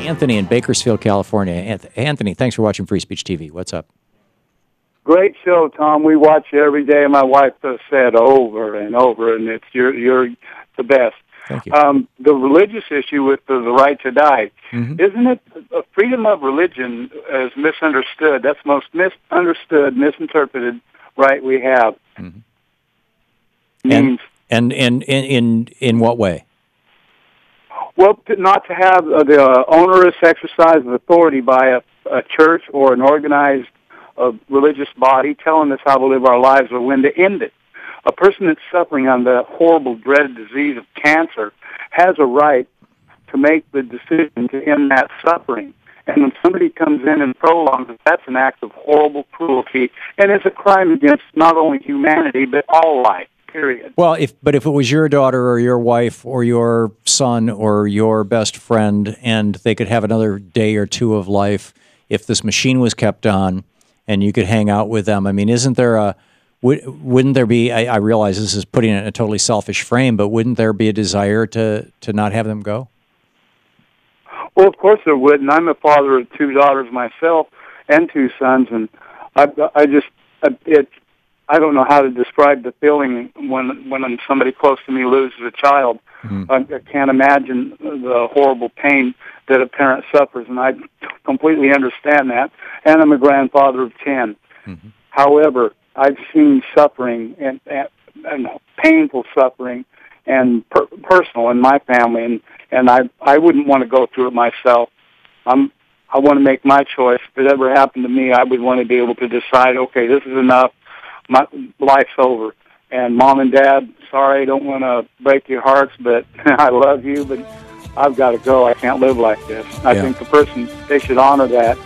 Anthony in Bakersfield, California. Anthony, thanks for watching Free Speech TV. What's up? Great show, Tom. We watch it every day. My wife has said over and over, and it's you're the best. Thank you. The religious issue with the right to die, isn't it? Freedom of religion is misunderstood. That's the most misunderstood, misinterpreted right we have. And in what way? Well, not to have the onerous exercise of authority by a church or an organized religious body telling us how to live our lives or when to end it. A person that's suffering on the horrible, dreaded disease of cancer has a right to make the decision to end that suffering. And when somebody comes in and prolongs it, that's an act of horrible cruelty, and it's a crime against not only humanity, but all life, period. Well, if it was your daughter or your wife or your son or your best friend, and they could have another day or two of life, if this machine was kept on and you could hang out with them, I mean, isn't there wouldn't there be, I realize this is putting it in a totally selfish frame, but wouldn't there be a desire to not have them go? Well, of course there would, and I'm a father of 2 daughters myself and 2 sons, and I don't know how to describe the feeling when somebody close to me loses a child. I can't imagine the horrible pain that a parent suffers, and I completely understand that. And I'm a grandfather of 10. However, I've seen suffering and painful suffering and personal in my family, and I wouldn't want to go through it myself. I want to make my choice. If it ever happened to me, I would want to be able to decide, okay, this is enough. My life's over. And Mom and Dad, sorry, I don't want to break your hearts, but I love you, but I've got to go. I can't live like this. I think they should honor that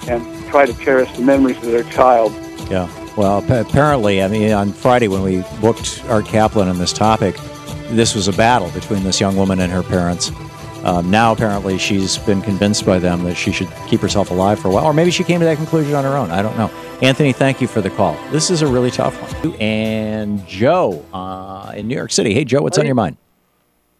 and try to cherish the memories of their child. Yeah. Well, apparently, I mean, on Friday when we booked Art Kaplan on this topic, this was a battle between this young woman and her parents. Now, apparently, she's been convinced by them that she should keep herself alive for a while, or maybe she came to that conclusion on her own. I don't know. Anthony, thank you for the call. This is a really tough one. And Joe in New York City. Hey, Joe, what's on your mind?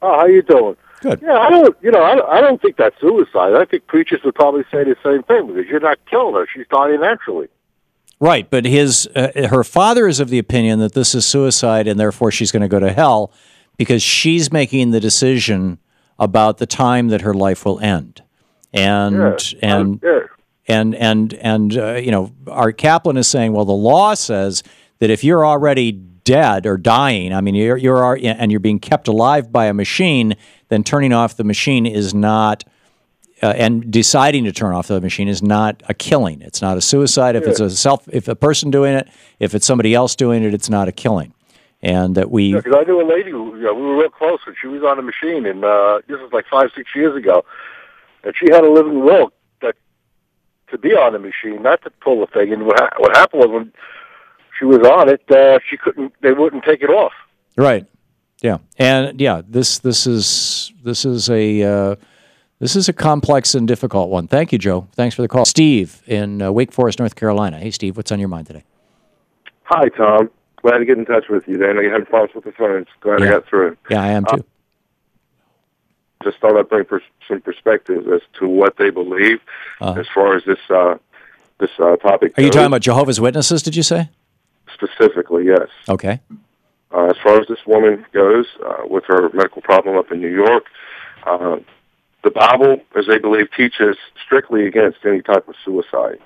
Oh, how you doing? Good. Yeah, I don't think that's suicide. I think preachers would probably say the same thing because you're not killing her; she's dying naturally. Right, but her father is of the opinion that this is suicide, and therefore she's going to go to hell because she's making the decision about the time that her life will end, and Art Kaplan is saying, well, the law says that if you're already dead or dying, I mean, you're being kept alive by a machine, then turning off the machine is not, and deciding to turn off the machine is not a killing. It's not a suicide. If it's if a person doing it, if it's somebody else doing it, it's not a killing. And that because I knew a lady who, we were real close, and she was on a machine, and this was like 5-6 years ago, and she had a living will that to be on the machine, not to pull the thing. And what happened was when she was on it, she couldn't. They wouldn't take it off. Right. Yeah. And yeah, this is a complex and difficult one. Thank you, Joe. Thanks for the call. Steve in Wake Forest, North Carolina. Hey, Steve, what's on your mind today? Hi, Tom. Glad to get in touch with you. I know you had problems with the phones. Glad I got through. Yeah, I am too. Just thought I'd bring some perspective as to what they believe as far as this topic. Are you talking about Jehovah's Witnesses, did you say? Specifically, yes. Okay. As far as this woman goes, with her medical problem up in New York, the Bible, as they believe, teaches strictly against any type of suicide.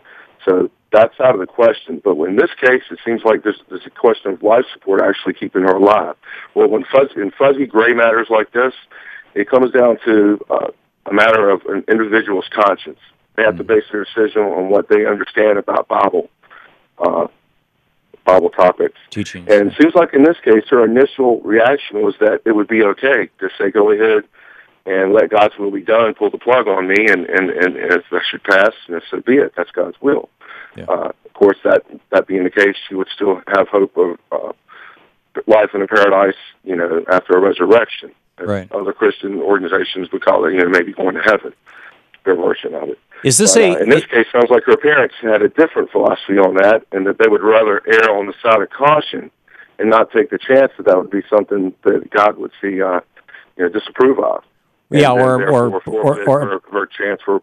So that's out of the question. But in this case, it seems like there's a question of life support actually keeping her alive. Well, in fuzzy gray matters like this, it comes down to a matter of an individual's conscience. They have to base their decision on what they understand about Bible topics. Teachings. And it seems like in this case, her initial reaction was that it would be okay to say, go ahead and let God's will be done, pull the plug on me, and if that should pass, so be it. That's God's will. Yeah. Of course, that being the case, she would still have hope of life in a paradise, after a resurrection. Right. Other Christian organizations would call it, maybe going to heaven, their version of it. Is this in this case, sounds like her parents had a different philosophy on that, and that they would rather err on the side of caution and not take the chance that would be something that God would see, disapprove of. Yeah, or for a chance for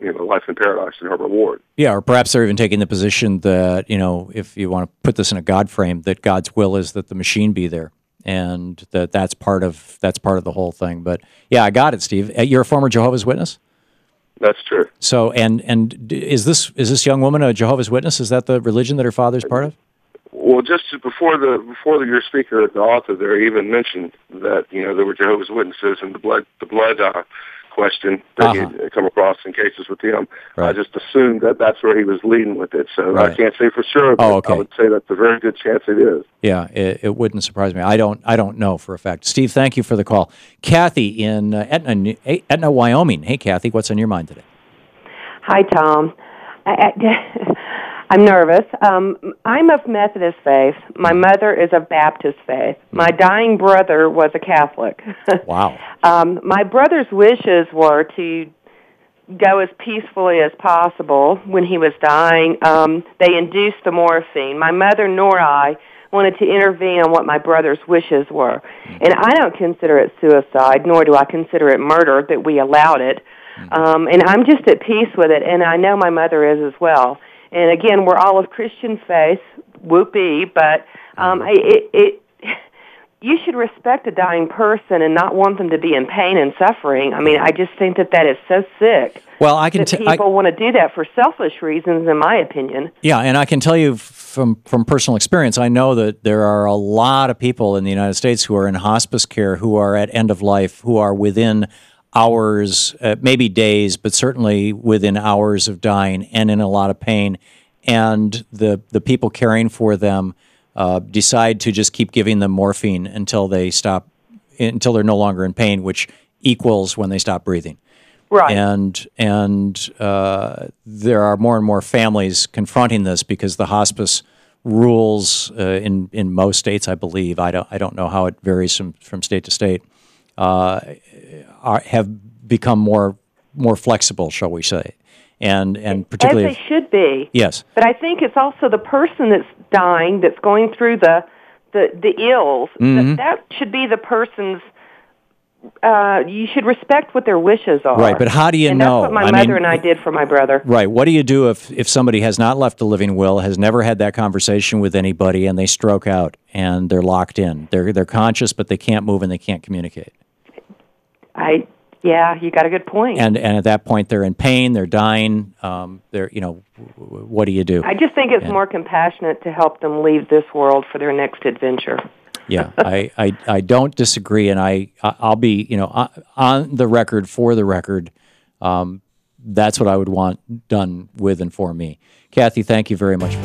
life in paradise and her reward. Yeah, or perhaps they're even taking the position that, if you want to put this in a God frame, that God's will is that the machine be there, and that's part of the whole thing. But yeah, I got it, Steve. You're a former Jehovah's Witness? That's true. So, and is this young woman a Jehovah's Witness? Is that the religion that her father's part of? Well, just before your speaker, the author there, even mentioned that there were Jehovah's Witnesses, and the blood question that he had come across in cases with him. Right. I just assumed that that's where he was leading with it. So I can't say for sure, but I would say that's a very good chance it is. Yeah, it wouldn't surprise me. I don't know for a fact. Steve, thank you for the call. Kathy in Etna, Wyoming. Hey, Kathy, what's on your mind today? Hi, Tom. I'm nervous. I'm of Methodist faith. My mother is of Baptist faith. My dying brother was a Catholic. Wow. My brother's wishes were to go as peacefully as possible when he was dying. They induced the morphine. My mother nor I wanted to intervene on what my brother's wishes were. And I don't consider it suicide, nor do I consider it murder that we allowed it. And I'm just at peace with it, and I know my mother is as well. And again, we're all of Christian faith, whoopee, but you should respect a dying person and not want them to be in pain and suffering. I mean, I just think that is so sick. Well, I can people want to do that for selfish reasons, in my opinion. Yeah, and I can tell you from personal experience, I know that there are a lot of people in the United States who are in hospice care, who are at end of life, who are within hours, maybe days, but certainly within hours of dying and in a lot of pain. And the people caring for them decide to just keep giving them morphine until they're no longer in pain, which equals when they stop breathing. Right. And there are more and more families confronting this because the hospice rules in most states, I believe, I don't know how it varies from state to state, have become more flexible, shall we say, and particularly as they should be. Yes, but I think it's also the person that's dying, that's going through the ills. Mm-hmm. That should be the person's. You should respect what their wishes are. Right, but how do you know? That's what my mother and I did for my brother. Right. What do you do if somebody has not left a living will, has never had that conversation with anybody, and they stroke out and they're locked in? They're conscious, but they can't move and they can't communicate. Yeah, you got a good point. And at that point, they're in pain, they're dying. What do you do? I just think it's more compassionate to help them leave this world for their next adventure. Yeah, I don't disagree, and I'll be on the record, for the record. That's what I would want done with and for me. Kathy, thank you very much for